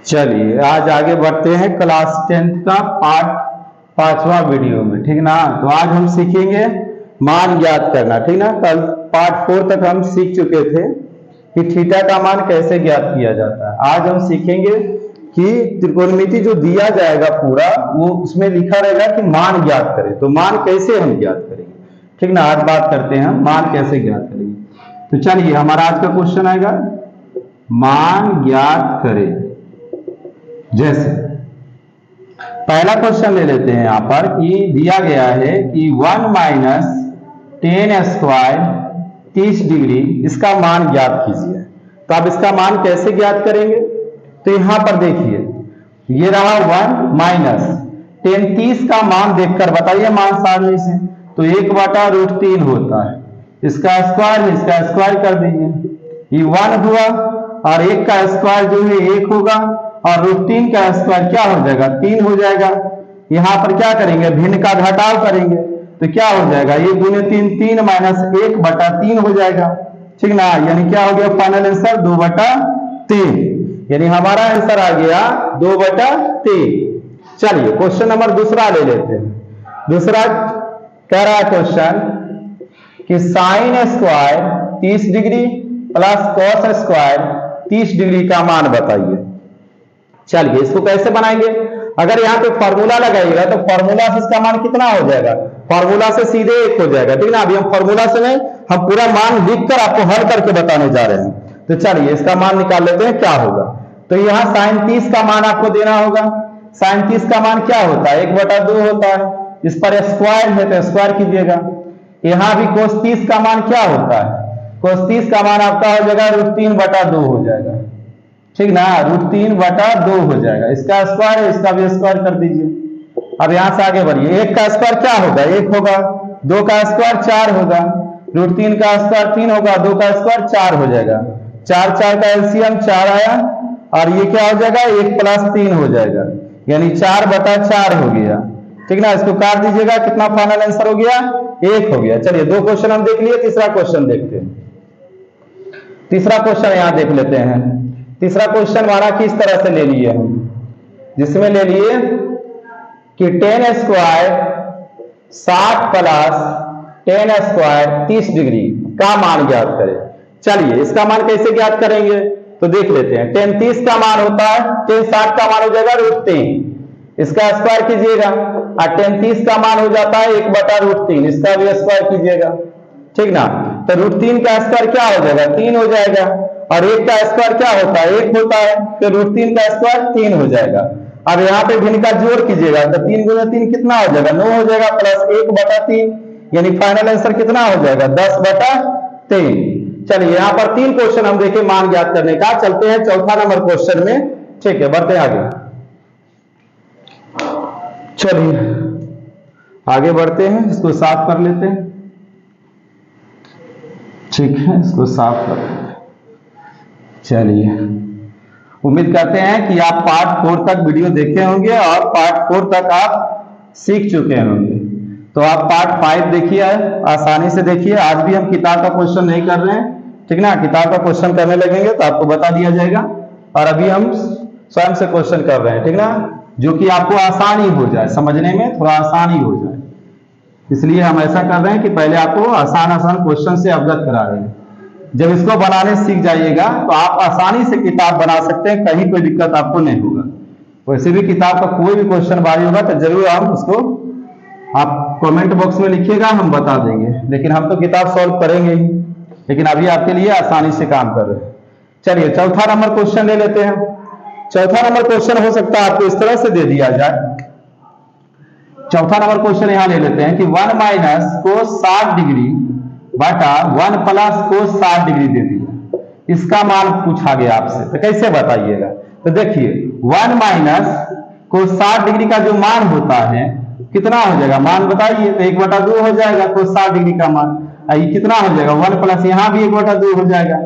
चलिए आज आगे बढ़ते हैं क्लास 10th का पार्ट 5वां वीडियो में, ठीक ना। तो आज हम सीखेंगे मान ज्ञात करना, ठीक ना। कल पार्ट 4 तक हम सीख चुके थे कि थीटा का मान कैसे ज्ञात किया जाता है। आज हम सीखेंगे कि त्रिकोणमिति जो दिया जाएगा पूरा, वो उसमें लिखा रहेगा कि मान ज्ञात करें, तो मान कैसे हम ज्ञात करेंगे, ठीक ना। आज बात करते हैं हम मान कैसे ज्ञात करेंगे। तो चलिए हमारा आज का क्वेश्चन आएगा, मान ज्ञात करें। जैसे पहला क्वेश्चन ले लेते हैं यहां पर कि दिया गया है कि 1 माइनस 10 स्क्वायर 30 डिग्री, इसका मान ज्ञात कीजिए। तो अब इसका मान कैसे ज्ञात करेंगे, तो यहां पर देखिए ये रहा 1 माइनस 10 30 का मान देखकर बताइए मान सारणी से, तो 1/√3 होता है। इसका स्क्वायर कर दीजिए, ये 1 हुआ और 1 का स्क्वायर जो है 1 होगा और √3 का स्क्वायर क्या हो जाएगा 3 हो जाएगा। यहां पर क्या करेंगे, भिन्न का घटाव करेंगे, तो क्या हो जाएगा ये गुने 3 3 माइनस 1/3 हो जाएगा, ठीक ना। यानी क्या हो गया फाइनल आंसर 2/3, यानी हमारा आंसर आ गया 2/3। चलिए क्वेश्चन नंबर दूसरा ले लेते हैं। दूसरा कह रहा है क्वेश्चन कि sine square 30 degree plus cos square 30 degree का मान बताइए। चलिए इसको कैसे बनाएंगे, अगर यहाँ पे फॉर्मूला लगाइएगा तो फॉर्मूला से इसका मान कितना हो जाएगा, फॉर्मूला से सीधे 1 हो जाएगा, ठीक ना। अभी हम फॉर्मूला से नहीं, हम पूरा मान लिखकर आपको हल करके बताने जा रहे हैं। तो चलिए इसका मान निकाल लेते हैं क्या होगा। तो यहाँ साइन 30 का मान आपको देना होगा। साइन 30 का मान क्या होता है 1/2 होता है, इस पर स्क्वायर है तो स्क्वायर कीजिएगा। यहां भी कोस 30 का मान क्या होता है, कोस 30 का मान आपका हो जाएगा √3/2 हो जाएगा, ठीक ना। √3/2 हो जाएगा। इसका स्क्वायर है, इसका भी स्क्वायर कर दीजिए। अब यहां से आगे बढ़िए, 1 का स्क्वायर क्या होगा 1 होगा, 2 का स्क्वायर 4 होगा, √3 का स्क्वायर 3 होगा, 2 का स्क्वायर 4 हो जाएगा। 4 4 का एलसीएम 4 आया और ये क्या हो जाएगा 1 + 3 हो जाएगा, यानी 4/4 हो गया, ठीक ना। इसको काट दीजिएगा, कितना फाइनल आंसर हो गया 1 हो गया। चलिए 2 क्वेश्चन हम देख लिए, तीसरा क्वेश्चन देखते हैं। तीसरा क्वेश्चन यहां देख लेते हैं। तीसरा क्वेश्चन हमारा किस तरह से ले लिए हम, जिसमें ले लिए कि 10 स्क्वायर 60 प्लस 10 स्क्वायर 30 डिग्री का मान ज्ञात करें। चलिए इसका मान कैसे ज्ञात करेंगे, तो देख लेते हैं। 10 30 का मान होता है, 10 60 का मान हो जाएगा √3, इसका स्क्वायर कीजिएगा और 10 30 का मान हो जाता है 1/√3, इसका भी स्क्वायर कीजिएगा, ठीक ना। तो √3 का स्क्वायर क्या हो जाएगा 3 हो जाएगा और 1 का स्क्वायर क्या होता है 1 होता है, तो √3 का स्क्वायर 3 हो जाएगा। अब यहाँ पे भिन्न का जोड़ कीजिएगा तो 3 × 3 कितना हो जाएगा 9 हो जाएगा, प्लस 1/3, यानी फाइनल आंसर कितना हो जाएगा 10/3। चलिए यहाँ पर 3 क्वेश्चन हम देखें मान ज्ञात करने का। चलते हैं चौथा नंबर क्वेश्चन में, ठीक है, बढ़ते हैं आगे। चलिए आगे बढ़ते हैं, इसको साफ कर लेते हैं, ठीक है, इसको साफ कर लेते हैं। चलिए उम्मीद करते हैं कि आप पार्ट 4 तक वीडियो देखे होंगे और पार्ट 4 तक आप सीख चुके होंगे। तो आप पार्ट 5 देखिए, आसानी से देखिए। आज भी हम किताब का क्वेश्चन नहीं कर रहे हैं, ठीक ना। किताब का क्वेश्चन करने लगेंगे तो आपको बता दिया जाएगा, और अभी हम स्वयं से क्वेश्चन कर रहे हैं, ठीक ना, जो कि आपको आसानी हो जाए, समझने में थोड़ा आसानी हो जाए, इसलिए हम ऐसा कर रहे हैं कि पहले आपको आसान क्वेश्चन से अवगत करा रहे हैं। जब इसको बनाने सीख जाइएगा तो आप आसानी से किताब बना सकते हैं, कहीं कोई दिक्कत आपको नहीं होगा। वैसे भी किताब का कोई भी क्वेश्चन बारी होगा तो जरूर हम उसको आप कमेंट बॉक्स में लिखिएगा, हम बता देंगे, लेकिन हम तो किताब सॉल्व करेंगे ही, लेकिन अभी आपके लिए आसानी से काम कर रहे हैं। चलिए चौथा नंबर क्वेश्चन ले लेते हैं। चौथा नंबर क्वेश्चन हो सकता है आपको इस तरह से दे दिया जाए। चौथा नंबर क्वेश्चन यहां ले लेते हैं कि 1 माइनस कोस 60 डिग्री बटा 1 प्लस कोस 60 डिग्री दे दिया, इसका मान पूछा गया आपसे, तो कैसे बताइएगा। तो देखिए 1 माइनस कोस 60 डिग्री का जो मान होता है कितना हो जाएगा, मान बताइए, तो 1/2 हो जाएगा कोस 60 डिग्री का मान। ये कितना हो जाएगा 1 प्लस यहाँ भी 1/2 हो जाएगा।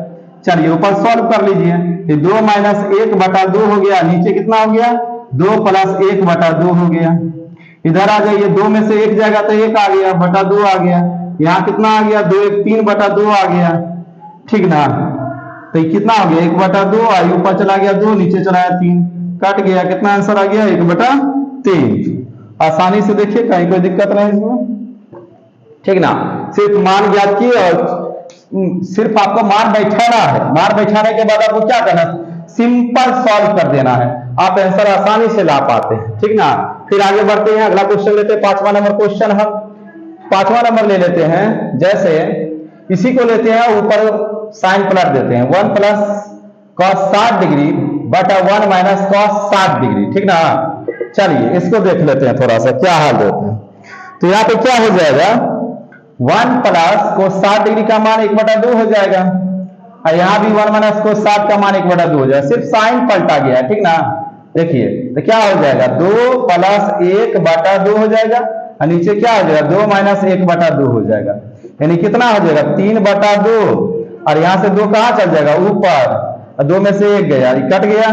चलिए ऊपर सॉल्व कर लीजिए, 2 माइनस 1/2 हो गया, नीचे कितना हो गया 2 प्लस 1/2 हो गया। इधर आ जाइए, 2 में से 1 जाएगा तो 1 आ गया, बटा 2 आ गया, यहाँ कितना आ गया 2 1 3/2 आ गया, ठीक ना। तो ये कितना हो गया 1/2, आई ऊपर चला गया 2, नीचे चला गया 3, कट गया, कितना आंसर आ गया 1/3। आसानी से देखिए, कहीं कोई दिक्कत नहीं इसमें, ठीक ना। सिर्फ मान ज्ञात किए और सिर्फ आपको मान बैठाना है। मान बैठाने के बाद आपको क्या करना है, सिंपल सॉल्व कर देना है, आप आंसर आसानी से ला पाते हैं, ठीक ना। फिर आगे बढ़ते हैं, अगला क्वेश्चन लेते हैं, 5वां नंबर क्वेश्चन। हम 5वां नंबर ले लेते हैं, जैसे इसी को लेते हैं, ऊपर साइन पलट देते हैं, 1 + cos 60 डिग्री बटा 1 - cos 60 डिग्री, ठीक ना। चलिए इसको देख लेते हैं थोड़ा सा क्या हाल होता है। तो यहाँ पे क्या हो जाएगा, 1 + cos 60 डिग्री का मान 1/2 हो जाएगा, और यहाँ भी 1 - cos 60 का मान 1/2 हो जाएगा, सिर्फ साइन पलटा गया, ठीक ना। देखिए तो क्या हो जाएगा, 2 + 1/2 हो जाएगा, और नीचे क्या हो जाएगा 2 - 1/2 हो जाएगा, यानी कितना हो जाएगा 3/2, और यहाँ से 2 कहाँ चल जाएगा ऊपर, और 2 में से 1 गया, कट गया,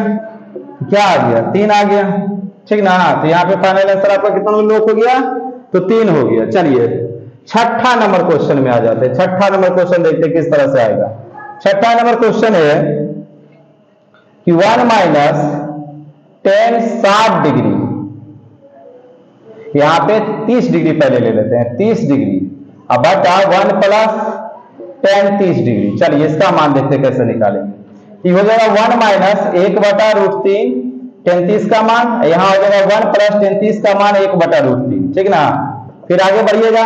क्या आ गया 3 आ गया, ठीक ना। तो यहाँ पे फाइनल आंसर आपका कितना लोग हो गया, तो 3 हो गया। चलिए 6ठा नंबर क्वेश्चन में आ जाते हैं। 6ठा नंबर क्वेश्चन देखते हैं किस तरह से आएगा। 6ठा नंबर क्वेश्चन है कि 1 - tan 60 डिग्री, यहां पे 30 डिग्री पहले ले लेते हैं, 30 डिग्री, अब बटा 1 + tan 30 डिग्री। चलिए इसका मान देखते हैं कैसे निकालेंगे। ये हो जाएगा 1 - 1/√3 tan 30 का मान, यहां हो जाएगा 1 + tan 30 का मान 1/√3, ठीक ना। फिर आगे बढ़िएगा,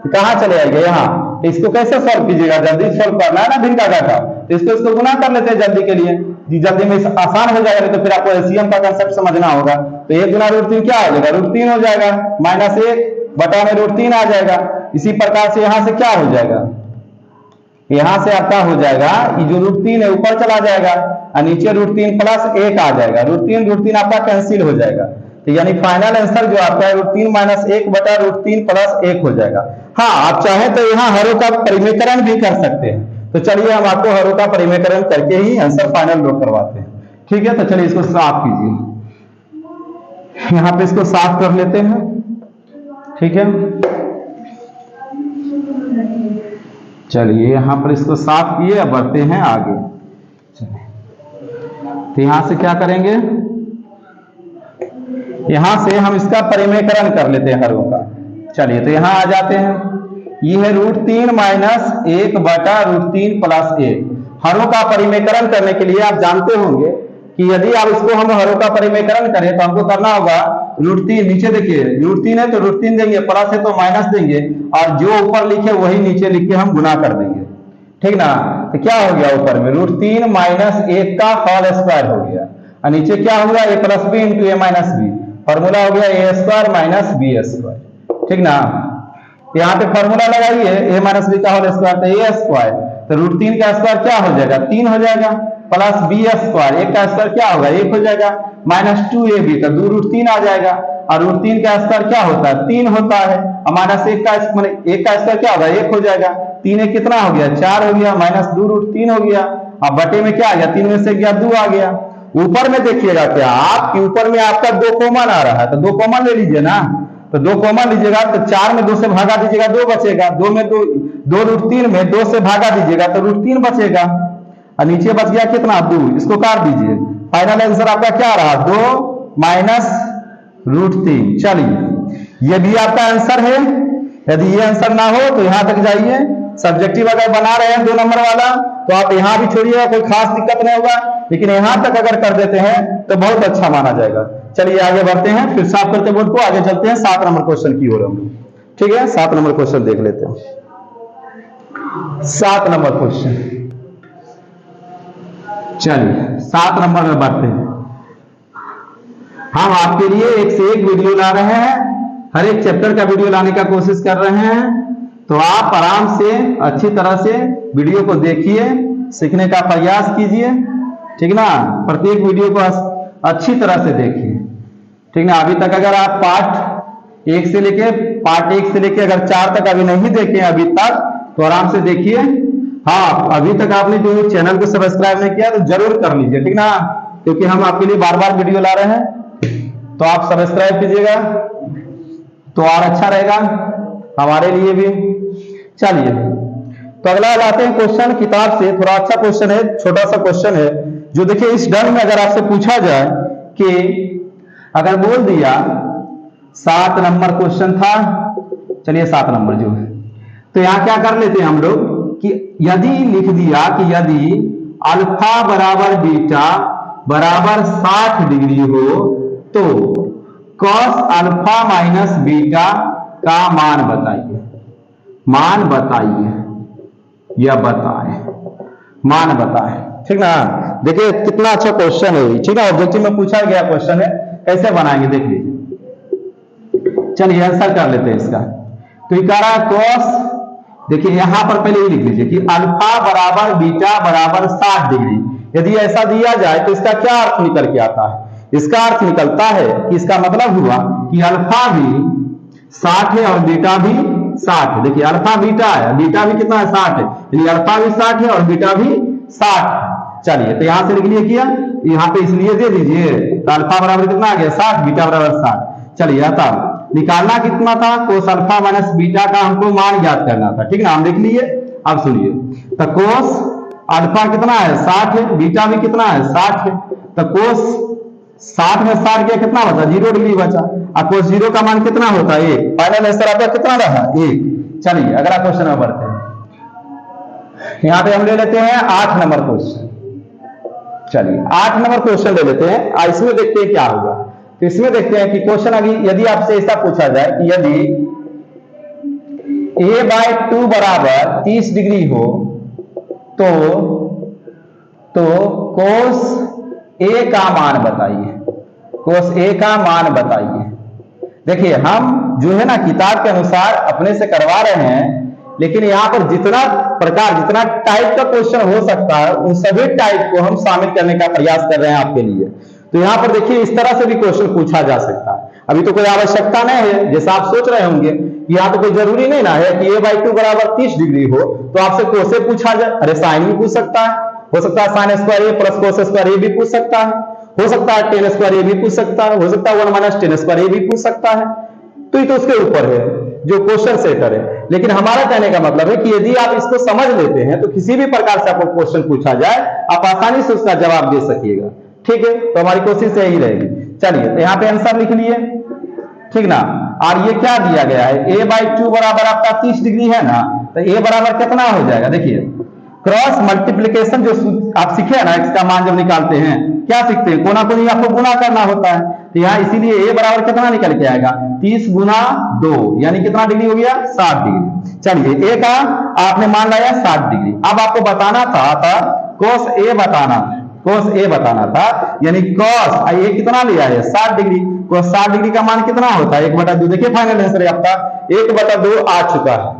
कहां चले आएंगे यहाँ, इसको कैसे सॉल्व कीजिएगा, जल्दी सॉल्व करना है ना दिन का डाटा, तो इसको गुना कर लेते हैं जल्दी के लिए, जल्दी में आसान हो जाएगा, तो फिर आपको एलसीएम का कांसेप्ट समझना होगा। तो 1 × √3 क्या हो जाएगा, √3 हो जाएगा, -1 बटा में √3 आ जाएगा। इसी प्रकार से यहां से क्या हो जाएगा, यहां से आपका हो जाएगा, ये जो √3 है ऊपर चला जाएगा, और नीचे √3 + 1 आ जाएगा, √3 आपका कैंसिल हो जाएगा। तो यानी फाइनल आंसर जो आपका है √3 - 1/√3 + 1 हो जाएगा। हाँ आप चाहें तो यहाँ हरों का परिमेकरण भी कर सकते हैं, तो चलिए हम आपको हरों का परिमेकरण करके ही आंसर फाइनल ड्रॉ करवाते हैं, ठीक है। तो चलिए इसको साफ कीजिए, यहाँ पे इसको साफ कर लेते हैं, ठीक है। चलिए यहाँ पर इसको साफ किए, अब बढ़ते हैं आगे। तो यहां से क्या करेंगे, यहां से हम इसका परिमेकरण कर लेते हैं हरों का। चलिए तो यहां आ जाते हैं, ये है √3 - 1/√3 + 1। हरों का परिमेकरण करने के लिए आप जानते होंगे कि यदि आप इसको हम हरों का परिमेकरण करें तो हमको करना होगा √3, नीचे देखिए √3 है तो √3 देंगे, प्लस है तो माइनस देंगे, और जो ऊपर लिखे वही नीचे लिख के हम गुना कर देंगे, ठीक ना। तो क्या हो गया ऊपर में √3 - 1 का होल स्क्वायर हो गया, और नीचे क्या होगा a + b × a - b, formula हो गया a² - b², ठीक ना। यहाँ पे फॉर्मूला लगाइए a - b का होल स्क्वायर, तो a², तो √3 का स्क्वायर क्या हो जाएगा 3 हो जाएगा, प्लस b², 1 का स्क्वायर क्या होगा 1 हो जाएगा, -2ab, तो 2 √3 आ जाएगा, और √3 का स्क्वायर क्या होता है 3 होता है, और -1 का स्क्वायर क्या होगा 1 हो जाएगा, 3 कितना हो गया 4 हो गया, -2 √3 हो गया, अब बटे में क्या आ गया 3 में से गया 2 आ गया। ऊपर में देखिएगा क्या, आपके ऊपर में आपका 2 कॉमन आ रहा है, तो 2 कॉमन ले लीजिए ना, तो 2 कॉमन लीजिएगा, तो 4 में 2 से भागा दीजिएगा 2 बचेगा, 2 में 2 √3 में 2 से भागा दीजिएगा तो √3 बचेगा, और नीचे बच गया कितना 2, इसको काट दीजिए, फाइनल आंसर आपका क्या रहा 2 - √3। चलिए ये भी आपका आंसर है। यदि ये आंसर ना हो तो यहां तक जाइए, सब्जेक्टिव अगर बना रहे हैं 2 नंबर वाला तो आप यहां भी छोड़िएगा, कोई खास दिक्कत नहीं होगा, लेकिन यहां तक अगर कर देते हैं तो बहुत अच्छा माना जाएगा। चलिए आगे बढ़ते हैं, फिर साफ करते बोर्ड को, आगे चलते हैं 7 नंबर क्वेश्चन की ओर हम, ठीक है। 7 नंबर क्वेश्चन देख लेते हैं। 7 नंबर क्वेश्चन, चलिए 7 नंबर में बढ़ते हैं। हम आपके लिए एक से एक वीडियो ला रहे हैं, हर एक चैप्टर का वीडियो लाने का कोशिश कर रहे हैं, तो आप आराम से अच्छी तरह से वीडियो को देखिए, सीखने का प्रयास कीजिए, ठीक ना। प्रत्येक वीडियो को अच्छी तरह से देखिए, ठीक ना। अभी तक अगर आप पार्ट 1 से लेके अगर 4 तक अभी नहीं देखे अभी तक, तो आराम से देखिए। हाँ अभी तक आपने जो चैनल को सब्सक्राइब नहीं किया तो जरूर कर लीजिए, ठीक ना, क्योंकि हम आपके लिए बार बार वीडियो ला रहे हैं, तो आप सब्सक्राइब कीजिएगा तो और अच्छा रहेगा हमारे लिए भी। चलिए तो अगला लाते हैं क्वेश्चन किताब से, थोड़ा अच्छा क्वेश्चन है, छोटा सा क्वेश्चन है, जो देखिए इस ढंग में अगर आपसे पूछा जाए कि अगर बोल दिया 7 नंबर क्वेश्चन था, चलिए 7 नंबर जो है, तो यहां क्या कर लेते हैं हम लोग कि यदि लिख दिया कि यदि अल्फा बराबर बीटा बराबर 60 डिग्री हो तो कॉस अल्फा माइनस बीटा का मान बताइए, मान बताइए या बताएं, मान बताएं, ठीक ना। देखिए कितना अच्छा क्वेश्चन है, ठीक है, ऑब्जेक्टिव में पूछा गया क्वेश्चन है, कैसे बनाएंगे देख लीजिए। चलिए आंसर कर लेते हैं इसका। तो ये कह रहा है कॉस, देखिए यहां पर पहले ये लिख लीजिए कि अल्फा बराबर बीटा बराबर 60 डिग्री। यदि ऐसा दिया जाए तो इसका क्या अर्थ निकल के आता है? इसका अर्थ निकलता है कि इसका मतलब हुआ कि अल्फा भी 60 है और बीटा भी 60 है। देखिए अल्फा बीटा है, बीटा भी कितना है 60 है, यानी अल्फा भी 60 है और बीटा भी 60 है। चलिए तो यहां से लिख लिए किया, यहां पे इसलिए दे दीजिए, तो अल्फा बराबर कितना आ गया 60, बीटा बराबर 60। चलिए तब निकालना कितना था, कोस अल्फा माइनस बीटा का हमको मान ज्ञात करना था, ठीक ना, हम देख लिए। अब सुनिए, तो कोस अल्फा कितना है 60 है, बीटा भी कितना है 60 है, तो कोस 60 में 60 गया कितना बचा 0 डिग्री बचा, और कोस 0 का मान कितना होता है 1, फाइनल आंसर आपका कितना रहा 1। चलिए अगला क्वेश्चन में बढ़ते हैं, यहां पे हम ले लेते हैं 8 नंबर क्वेश्चन। चलिए 8 नंबर क्वेश्चन ले लेते हैं, इसमें देखते हैं क्या होगा। तो इसमें देखते हैं कि क्वेश्चन अभी यदि आपसे ऐसा पूछा जाए कि यदि a/2 बराबर 30 डिग्री हो तो कोस a का मान बताइए, कोस a का मान बताइए। देखिए हम जो है ना किताब के अनुसार अपने से करवा रहे हैं, लेकिन यहां पर जितना प्रकार जितना टाइप का क्वेश्चन हो सकता है उन सभी टाइप को हम शामिल करने का प्रयास कर रहे हैं आपके लिए। तो यहां पर देखिए इस तरह से भी क्वेश्चन पूछा जा सकता है। अभी तो कोई आवश्यकता नहीं है, जैसा आप सोच रहे होंगे कि यहां तो कोई जरूरी नहीं ना है कि a/2 बराबर 30 डिग्री हो तो आपसे कोसे पूछा जाए। अरे साइन भी पूछ सकता है, हो सकता है साइन स्क्वायर ए प्लस कोस स्क्वायर ए भी पूछ सकता है, हो सकता है टेन स्क्वायर ए भी पूछ सकता है, हो सकता है 1 माइनस टेन स्क्वायर ए भी पूछ सकता है। तो ये तो उसके ऊपर है जो क्वेश्चन सेटर है। लेकिन हमारा कहने का मतलब है कि यदि आप इसको समझ लेते हैं तो किसी भी प्रकार से आपको क्वेश्चन पूछा जाए आप आसानी से उसका जवाब दे सकिएगा, ठीक है। तो हमारी कोशिश यही रहेगी। चलिए तो यहाँ पे आंसर लिख लिए, ठीक ना। और ये क्या दिया गया है, a/2 बराबर आपका 30 डिग्री है ना, तो a बराबर कितना हो जाएगा, देखिए क्रॉस मल्टीप्लीकेशन जो आप सीखे हैं ना, x का मान जब निकालते हैं क्या सीखते हैं, कोना कोनी आपको गुना करना होता है। तो यहाँ इसीलिए a बराबर कितना निकल के आएगा 30 गुना 2 यानी कितना डिग्री हो गया 60 डिग्री। चलिए a का आपने मान लाया 60 डिग्री। अब आपको बताना था कोस a बताना, कोस a बताना था, यानी कॉस ये कितना लिया है 60 डिग्री, कोस 60 डिग्री का मान कितना होता है 1/2। देखिए फाइनल आंसर आपका 1/2 आ चुका है।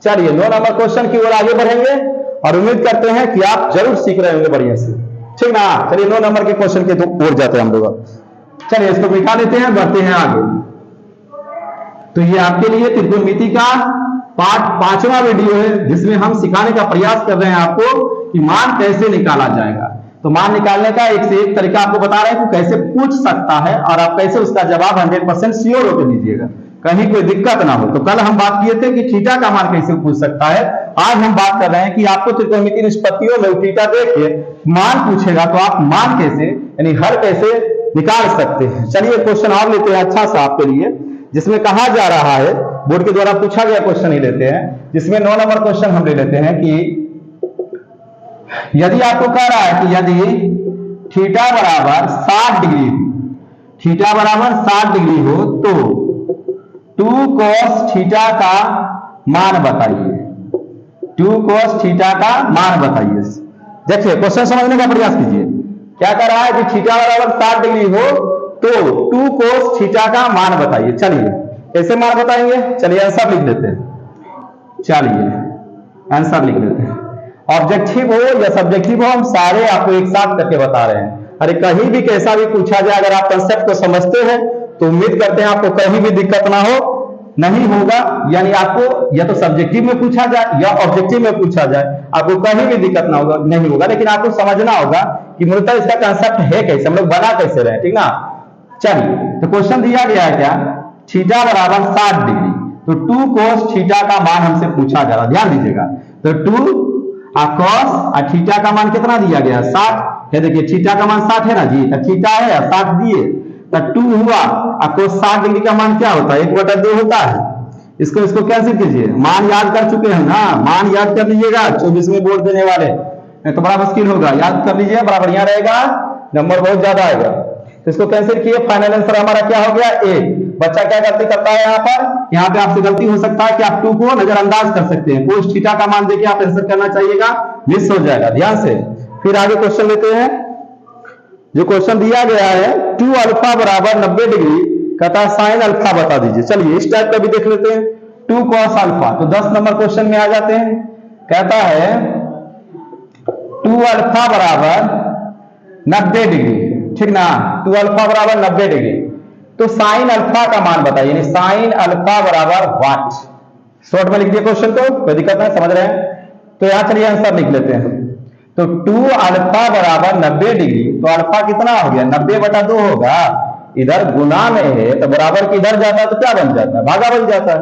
चलिए 9 नंबर क्वेश्चन की ओर आगे बढ़ेंगे और उम्मीद करते हैं कि आप जरूर सीख रहे होंगे बढ़िया से, ठीक ना। चलिए 9 नंबर के क्वेश्चन के ओर जाते हैं हम लोग। चलिए इसको मिटा लेते हैं, बढ़ते हैं आगे। तो ये आपके लिए त्रिकोणमिति का पार्ट 5वां वीडियो है, जिसमें हम सिखाने का प्रयास कर रहे हैं आपको कि मान कैसे निकाला जाएगा। तो मान निकालने का एक से एक तरीका आपको बता रहे हैं कि कैसे पूछ सकता है और आप कैसे उसका जवाब 100% श्योर होकर दीजिएगा, कहीं कोई दिक्कत ना हो। तो कल हम बात किए थे कि थीटा का मान कैसे पूछ सकता है, आज हम बात कर रहे हैं कि आपको त्रिकोणमिति निष्पत्तियों में थीटा देके मान पूछेगा तो आप मान कैसे यानी हल कैसे निकाल सकते हैं। चलिए क्वेश्चन और लेते हैं अच्छा सा आपके लिए, जिसमें कहा जा रहा है, बोर्ड के द्वारा पूछा गया क्वेश्चन ही लेते हैं, जिसमें 9 नंबर क्वेश्चन हम ले लेते हैं कि यदि आपको कह रहा है कि यदि थीटा बराबर 60 डिग्री, थीटा बराबर 60 डिग्री हो तो 2 cos थीटा का मान बताइए, 2 cos थीटा का मान बताइए। देखिए क्वेश्चन समझने का प्रयास कीजिए, क्या कह रहा है कि थीटा बराबर 60 डिग्री हो तो 2 cos थीटा का मान बताइए। चलिए कैसे मान बताएंगे, चलिए आंसर लिख लेते हैं। चलिए आंसर लिख लेते हैं, ऑब्जेक्टिव हो या सब्जेक्टिव हो हम सारे आपको एक साथ करके बता रहे हैं। अरे कहीं भी कैसा भी पूछा जाए, अगर आप कंसेप्ट को समझते हैं तो उम्मीद करते हैं आपको कहीं भी दिक्कत ना हो, नहीं होगा। यानी आपको या तो सब्जेक्टिव में पूछा जाए या ऑब्जेक्टिव में पूछा जाए, आपको कहीं भी दिक्कत ना होगा, नहीं होगा। लेकिन आपको समझना होगा कि मूलतः इसका कंसेप्ट है कैसे, हम लोग बना कैसे रहे, ठीक ना। चलिए तो क्वेश्चन दिया गया है क्या, थीटा बराबर 60 डिग्री, तो 2 cos थीटा का मान हमसे पूछा जा रहा है। ध्यान दीजिएगा तो 2 cos थीटा का मान कितना दिया गया 60 है। देखिए थीटा का मान 60 है ना जी, तो थीटा है 60 दिए तो 2 हुआ। cos 60 डिग्री का मान क्या होता है 1/2 होता है। इसको कैंसिल कीजिए, मान याद कर चुके हैं ना, मान याद कर लीजिएगा 24 में बोर्ड देने वाले तो बड़ा मुश्किल होगा, याद कर लीजिए, बड़ा बढ़िया रहेगा, नंबर बहुत ज्यादा आएगा। इसको कैंसिल किए, फाइनल आंसर हमारा क्या हो गया 1। बच्चा क्या गलती करता है यहाँ पे आपसे गलती हो सकता है कि आप 2 को नजरअंदाज कर सकते हैं, cos थीटा का मान देके आप आंसर करना चाहिएगा, मिस हो जाएगा, ध्यान से। फिर आगे क्वेश्चन लेते हैं। जो क्वेश्चन दिया गया है 2 अल्फा बराबर 90 डिग्री, कहता है साइन अल्फा बता दीजिए। चलिए इस टाइप का भी देख लेते हैं, 2 cos अल्फा, तो 10 नंबर क्वेश्चन में आ जाते हैं। कहता है 2 अल्फा बराबर 90 डिग्री, ठीक ना, 2 अल्फा बराबर 90 डिग्री, तो साइन अल्फा का मान बताइए, यानी साइन अल्फा बराबर वाट। शॉर्ट में लिख दिए क्वेश्चन को, कोई दिक्कत नहीं, समझ रहे हैं। तो यहां चलिए आंसर लिख लेते हैं। तो 2 अल्फा बराबर 90 डिग्री, तो अल्फा कितना हो गया 90/2 होगा, इधर गुना में है तो बराबर की इधर जाता है तो क्या बन जाता है भागा बन जाता है।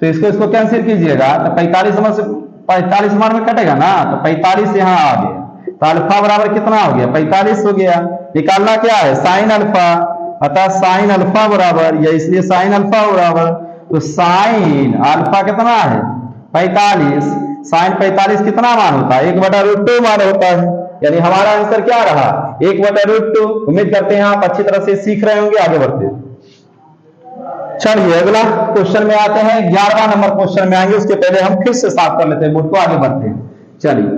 तो इसको कैंसिल कीजिएगा तो 45 मान में कटेगा ना, तो 45 यहां आ गया, तो अल्फा बराबर कितना हो गया 45 हो गया। निकालना क्या है साइन अल्फा, अतः साइन अल्फा बराबर, या इसलिए साइन अल्फा बराबर, तो साइन अल्फा कितना है 45, साइन 45 कितना मान होता है 1/√2 मान होता है, यानी हमारा आंसर क्या रहा 1/√2। उम्मीद करते हैं आप अच्छी तरह से सीख रहे होंगे, आगे बढ़ते हैं। चलिए अगला क्वेश्चन में आते हैं, 11वां नंबर क्वेश्चन में आएंगे, उसके पहले हम फिर से साफ कर लेते हैं बोर्ड को, आगे बढ़ते हैं। चलिए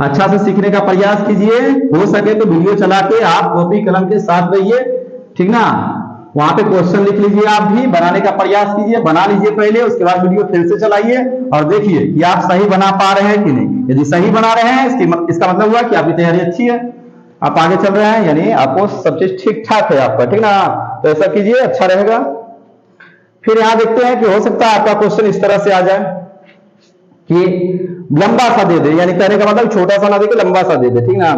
अच्छा से सीखने का प्रयास कीजिए, हो सके तो वीडियो चला के आप कॉपी कलम के साथ रहिए, ठीक ना। वहां पे क्वेश्चन लिख लीजिए, आप भी बनाने का प्रयास कीजिए, बना लीजिए पहले, उसके बाद वीडियो फिर से चलाइए और देखिए कि आप सही बना पा रहे हैं कि नहीं। यदि सही बना रहे हैं इसका मतलब हुआ कि आपकी तैयारी अच्छी है, आप आगे चल रहे हैं, यानी आपको सब चीज ठीक ठाक है आपका, ठीक ना। तो ऐसा कीजिए, अच्छा रहेगा। फिर यहां देखते हैं कि हो सकता है आपका क्वेश्चन इस तरह से आ जाए कि लंबा सा दे दे, यानी कहने का मतलब छोटा सा ना दे के लंबा सा दे दे, ठीक ना,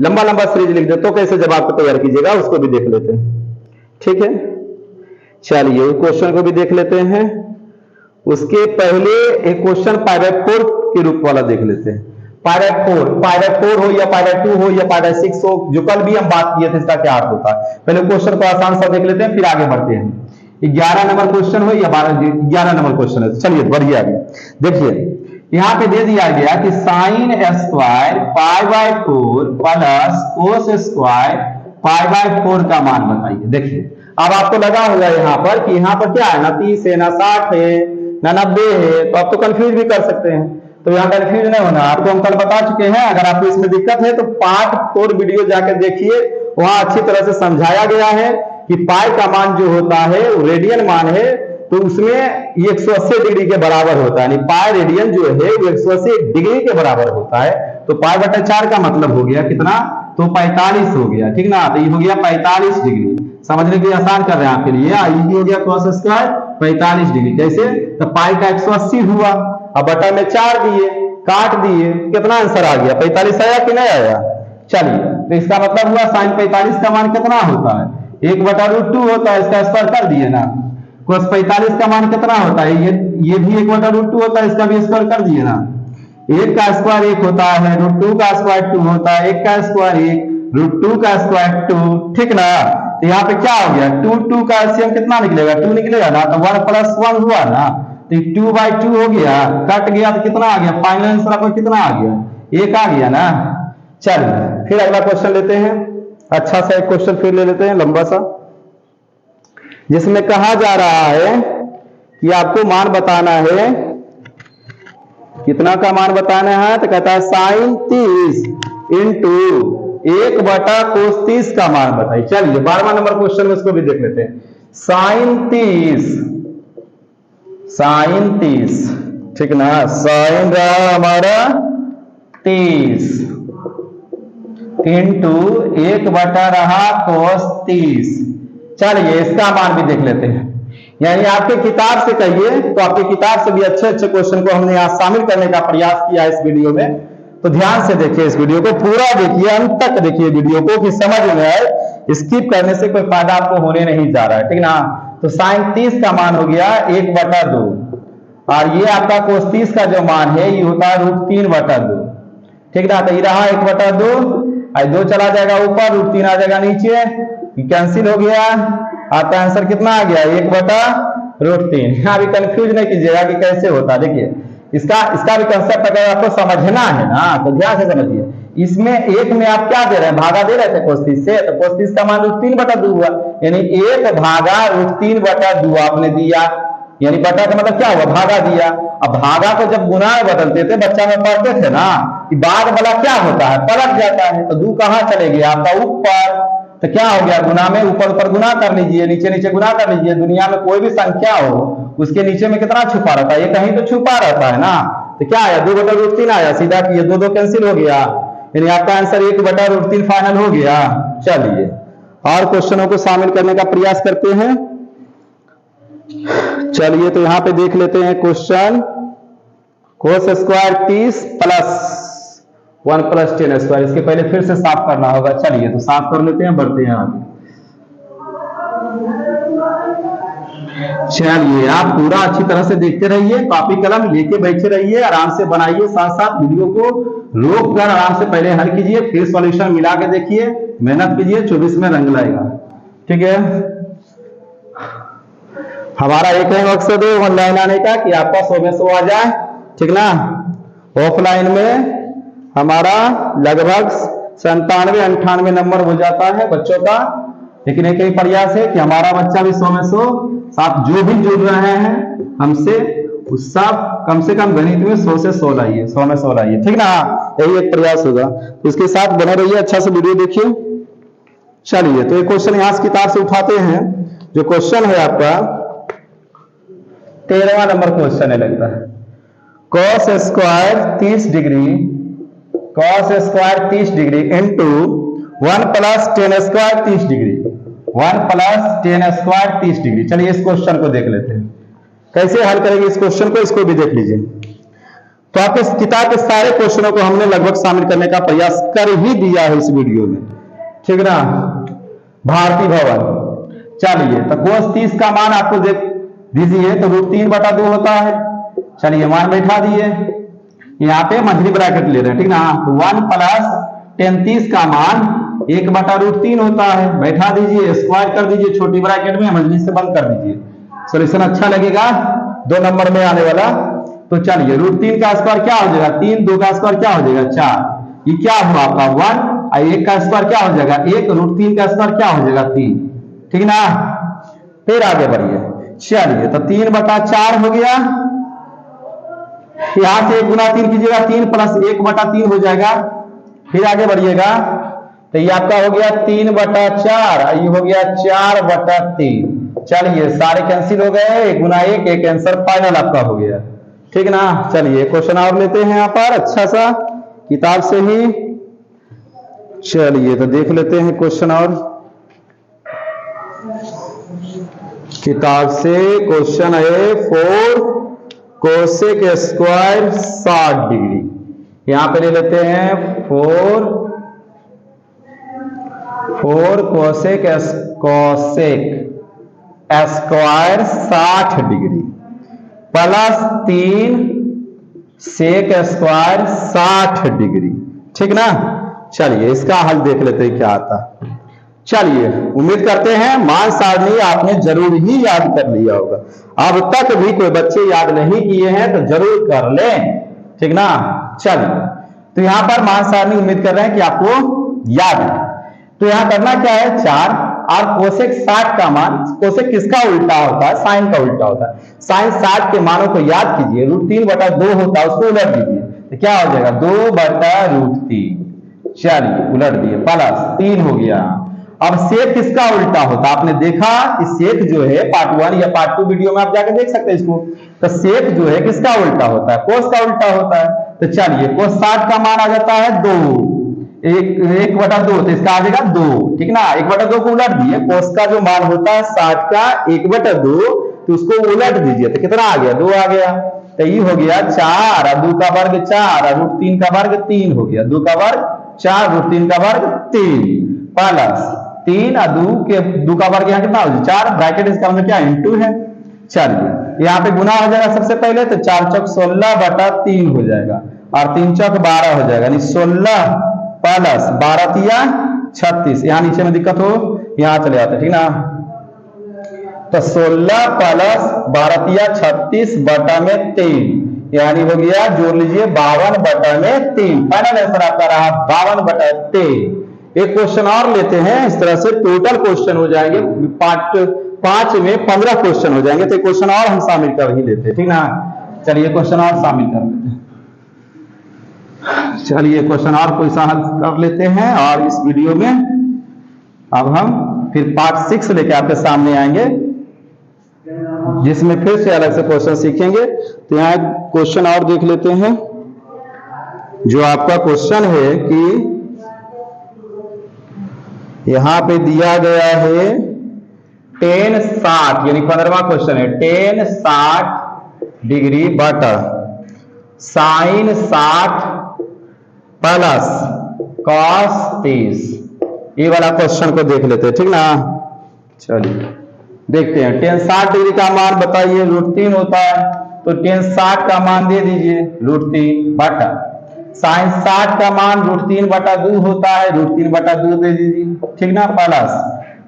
लंबा लंबा सीरीज लिख दे, तो कैसे जवाब को तैयार कीजिएगा उसको भी देख लेते हैं, ठीक है। चलिए क्वेश्चन को भी देख लेते हैं, उसके पहले एक क्वेश्चन π/4 के रूप वाला देख लेते हैं। π/4 हो या π/2 हो या π/6 हो, जो कल भी हम बात किए थे इसका क्या अर्थ होता है। पहले क्वेश्चन को आसान सा देख लेते हैं, फिर आगे बढ़ते हैं। 11 नंबर क्वेश्चन हो या 11 नंबर क्वेश्चन है, चलिए बढ़िया। देखिए यहां पे दे दिया गया कि sine square π/4 plus cos square π/4 का मान बताइए। देखिए अब आपको लगा होगा यहाँ पर कि यहाँ पर क्या है ना 30 है ना 60 है ना 90 है, तो आप तो कंफ्यूज भी कर सकते हैं। तो यहाँ कंफ्यूज नहीं होना, आपको हम कल बता चुके हैं। अगर आपको इसमें दिक्कत है तो पार्ट 4 वीडियो जाकर देखिए, वहां अच्छी तरह से समझाया गया है कि पाई का मान जो होता है वो रेडियन मान है, तो उसमें 180 डिग्री के बराबर होता है, यानी पाई रेडियन जो है वो 180 डिग्री के बराबर होता है। तो π/4 का मतलब हो गया कितना, तो 45 हो गया, ठीक ना। तो ये हो गया 45 डिग्री, समझने के लिए आसान कर रहे हैं आपके लिए। ये हो गया cos स्क्वायर 45 डिग्री, कैसे, तो पाई का 180 हुआ, अब बटा में 4 दिए, काट दिए, कितना आंसर आ गया 45 आया कि नहीं आया। चलिए तो इसका मतलब हुआ साइन 45 का मान कितना होता है 1/√2 होता है, इसका स्क्वायर कर दिए ना। cos 45 का मान कितना होता है, ये भी 1/√2 होता है, इसका भी स्क्वायर कर दिए ना। 1 का स्क्वायर 1 होता है, √2 का स्क्वायर 2 होता है, 1 का स्क्वायर 1, √2 का स्क्वायर 2, ठीक ना। तो यहाँ पे क्या हो गया 2 का एलसीएम कितना निकलेगा 2 निकलेगा ना, तो 1 + 1 हुआ ना, तो 2/2 हो गया, कट गया तो कितना आ गया, फाइनल आंसर आपको कितना आ गया 1 आ गया ना। चलिए फिर अगला क्वेश्चन लेते हैं, अच्छा सा एक क्वेश्चन फिर ले लेते हैं लंबा सा, जिसमें कहा जा रहा है कि आपको मान बताना है, कितना का मान बताना है, तो कहता है साइन 30 इंटू 1/cos 30 का मान बताइए। चलिए 12वां नंबर क्वेश्चन में इसको भी देख लेते हैं। साइन 30, ठीक ना, साइन रहा हमारा 30 इंटू 1 रहा cos 30। चलिए इसका मान भी देख लेते हैं, यानी आपके किताब से कहिए तो आपकी किताब से भी अच्छे अच्छे क्वेश्चन को हमने यहाँ शामिल करने का प्रयास किया इस वीडियो में। तो ध्यान से देखिए, इस वीडियो को पूरा देखिए, अंत तक देखिए वीडियो को कि समझ में आए। स्किप करने से कोई फायदा आपको होने नहीं जा रहा है, ठीक ना। तो साइन 30 का मान हो गया 1/2, और ये आपका cos 30 का जो मान है ये होता है √3/2, ठीक ना। तो ये रहा 1/2, और 2 चला जाएगा ऊपर, √3 आ जाएगा नीचे, कैंसिल हो गया। आपका आंसर कितना आ गया 1/√3। यहाँ भी कंफ्यूज नहीं कीजिएगा कि कैसे होता। देखिए इसका भी कंसेप्ट अगर आपको समझना है ना तो ध्यान से समझिए। इसमें एक में आप क्या दे रहे हैं, भागा दे रहे थे cos 30 से, तो cos 30 का मान √3/2 हुआ, यानी 1 भागा √3/2 आपने दिया, यानी बटा का मतलब क्या हुआ, भागा दिया। अब भागा को जब गुना में बदलते थे, बच्चा में पढ़ते थे ना कि बाद वाला क्या होता है, पलट जाता है, तो 2 कहां चले गए आपका ऊपर, तो क्या हो गया, गुना में ऊपर ऊपर गुना कर लीजिए, नीचे नीचे गुना कर लीजिए। दुनिया में कोई भी संख्या हो उसके नीचे में कितना छुपा रहता है, ये कहीं तो छुपा रहता है ना। तो क्या आया 2/√3 आया, सीधा किए 2 कैंसिल हो गया, यानी आपका आंसर 1/√3 फाइनल हो गया। चलिए और क्वेश्चनों को शामिल करने का प्रयास करते हैं। चलिए तो यहां पे देख लेते हैं question, cos square 30 + 1 + tan square. इसके पहले फिर से साफ करना होगा, चलिए तो साफ कर लेते हैं, बढ़ते हैं आगे। चलिए आप पूरा अच्छी तरह से देखते रहिए, कॉपी कलम लेके बैठे रहिए, आराम से बनाइए, साथ साथ वीडियो को रोक कर आराम से पहले हल कीजिए, फिर सॉल्यूशन मिला के देखिए, मेहनत कीजिए, 24 में रंग लाएगा। ठीक है, हमारा एक ही मकसद है ऑनलाइन आने का कि आपका 100 में 100 आ जाए, ठीक ना। ऑफलाइन में हमारा लगभग 97-98 नंबर हो जाता है बच्चों का, लेकिन एक ही प्रयास है कि हमारा बच्चा भी 100 में 100, साथ जो भी जुड़ रहे हैं हमसे उस सब कम से कम गणित में 100 से 100 लाइए, 100 में 100 लाइए, ठीक ना। यही एक प्रयास होगा, तो इसके साथ बने रहिए, अच्छा से वीडियो देखिए। चलिए तो एक क्वेश्चन यहां से किताब से उठाते हैं, जो क्वेश्चन है आपका 13वां नंबर क्वेश्चन है लगता है। cos square 30 degree into 1 + tan square 30 degree, 1 + tan square 30 degree. चलिए इस क्वेश्चन को देख लेते हैं, कैसे हल करेंगे इस क्वेश्चन को, इसको भी देख लीजिए। तो आपके किताब के सारे क्वेश्चनों को हमने लगभग शामिल करने का प्रयास कर ही दिया है इस वीडियो में, ठीक ना। भारती भवन, चलिए तो cos 30 का मान आपको देख दीजिए, तो √3/2 होता है। चलिए मान बैठा दिए, यहाँ पे मंथली ब्रैकेट ले रहे हैं, ठीक ना। तो 1 + tan 30 का मान 1/√3 होता है, बैठा दीजिए, स्क्वायर कर दीजिए छोटी ब्रैकेट में, मंथली से बंद कर दीजिए, सॉल्यूशन अच्छा लगेगा 2 नंबर में आने वाला। तो चलिए √3 का स्क्वायर क्या हो जाएगा 3, 2 का स्क्वायर क्या हो जाएगा 4, ये क्या हुआ आपका 1, और 1 का स्क्वायर क्या हो जाएगा 1, √3 का स्क्वायर क्या हो जाएगा 3, ठीक ना। फिर आगे बढ़िए, चलिए तो 3/4 हो गया, यहां से 1 × 3 कीजिएगा, 3 + 1/3 हो जाएगा। फिर आगे बढ़िएगा तो ये आपका हो गया 3/4, ये हो गया 4/3। चलिए सारे कैंसिल हो गए, 1 × 1, एक आंसर फाइनल आपका हो गया, ठीक ना। चलिए क्वेश्चन और लेते हैं यहाँ पर अच्छा सा किताब से ही। चलिए तो देख लेते हैं क्वेश्चन, और किताब से क्वेश्चन है 4 cosec स्क्वायर 60 डिग्री। यहां पे ले लेते हैं 4 cosec square 60 degree plus 3 sec square 60 degree, ठीक ना। चलिए इसका हल देख लेते हैं क्या आता है। चलिए उम्मीद करते हैं मान सारणी आपने जरूर ही याद कर लिया होगा, अब तक भी कोई बच्चे याद नहीं किए हैं तो जरूर कर लें, ठीक ना। चलिए तो यहां पर मान सारणी उम्मीद कर रहे हैं कि आपको याद है। तो यहां करना क्या है 4, और कोसेक 60 का मान, कोसेक किसका उल्टा होता है, साइन का उल्टा होता है। साइन 60 के मानों को याद कीजिए, √3/2 होता है, उसको उलट दीजिए, तो क्या हो जाएगा 2/√3। चलिए उलट दिए, प्लस 3 हो गया। अब सेक किसका उल्टा होता है, आपने देखा कि सेक जो है पार्ट 1 या पार्ट 2 वीडियो में आप जाकर देख सकते हैं इसको। तो सेक जो है किसका उल्टा होता है, कोस का उल्टा होता है। तो चलिए कोस 60 का मान आ जाता है 2, 1/2, तो इसका आ जाएगा 2, ठीक ना। 1/2 को उलट दिए, कोस का जो मान होता है 60 का 1/2, तो उसको उलट दीजिए, तो कितना आ गया 2 आ गया। तो ये हो गया 4, और 2 का वर्ग 4, और √3 का वर्ग 3 हो गया, 2 का वर्ग 4, √3 का वर्ग 3, प्लस 3 और 2 का वर्ग यहाँ कितना हो जाए 4, ब्रैकेट इसका मतलब क्या इंटू है। चलिए यहाँ पे गुना हो जाएगा सबसे पहले, तो 4 चौक 16/3 हो जाएगा और 3 चौक 12 हो जाएगा, यानी 16 प्लस 12 तिया 36। यहाँ नीचे में दिक्कत हो यहाँ चले जाते, ठीक ना। तो 16 प्लस 12 तिया 36/3, यानी हो गया, जोड़ लीजिए 52/3। फाइनल आंसर आपका रहा 52/3। एक क्वेश्चन और लेते हैं, इस तरह से टोटल क्वेश्चन हो जाएंगे, पार्ट 5 में 15 क्वेश्चन हो जाएंगे, तो क्वेश्चन और हम शामिल कर ही लेते हैं, ठीक ना। चलिए क्वेश्चन और शामिल कर लेते हैं, चलिए क्वेश्चन और कोई शामिल कर लेते हैं। और इस वीडियो में अब हम फिर पार्ट 6 लेके आपके सामने आएंगे, जिसमें फिर से अलग से क्वेश्चन सीखेंगे। तो यहाँ क्वेश्चन और देख लेते हैं, जो आपका क्वेश्चन है कि यहां पे दिया गया है tan 60, यानी 15वां क्वेश्चन है, tan 60 डिग्री बटा sin 60 प्लस cos 30। ये वाला क्वेश्चन को देख लेते हैं, ठीक ना। चलिए देखते हैं। tan 60 डिग्री का मान बताइए, √3 होता है, तो tan 60 का मान दे दीजिए √3 बटा sin 60 का मान √3/2 होता है, √3/2 दे दीजिए, ठीक ना। प्लस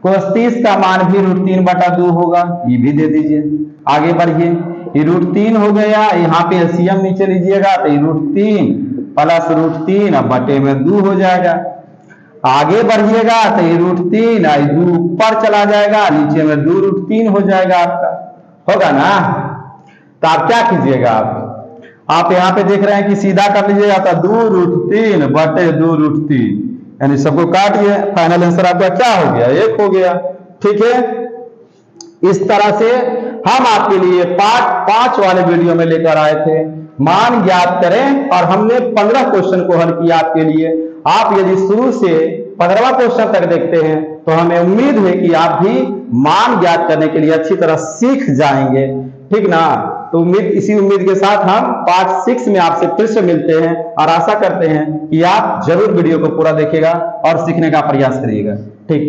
cos 30 का मान भी √3/2 होगा, ये भी दे दीजिए। आगे बढ़िए, ये √3 हो गया, यहाँ पे एलसीएम नीचे लीजिएगा, तो ये √3 प्लस √3 अब बटे में 2 हो जाएगा। आगे बढ़िएगा तो ये √3 2 ऊपर चला जाएगा, नीचे में 2 √3 हो जाएगा आपका, होगा ना। तो आप क्या कीजिएगा, आप यहाँ पे देख रहे हैं कि सीधा कर लीजिएगा, तो 2 √3 बटे 2 √3, यानी सबको काटिए, फाइनल आंसर आपका क्या हो गया, 1 हो गया, ठीक है। इस तरह से हम आपके लिए पार्ट 5 वाले वीडियो में लेकर आए थे, मान ज्ञात करें, और हमने 15 क्वेश्चन को हल किया आपके लिए। आप यदि शुरू से 15वां क्वेश्चन तक देखते हैं तो हमें उम्मीद है कि आप भी मान ज्ञात करने के लिए अच्छी तरह सीख जाएंगे, ठीक ना। तो इसी उम्मीद के साथ हम पार्ट 6 में आपसे फिर से मिलते हैं, और आशा करते हैं कि आप जरूर वीडियो को पूरा देखिएगा और सीखने का प्रयास करिएगा, ठीक।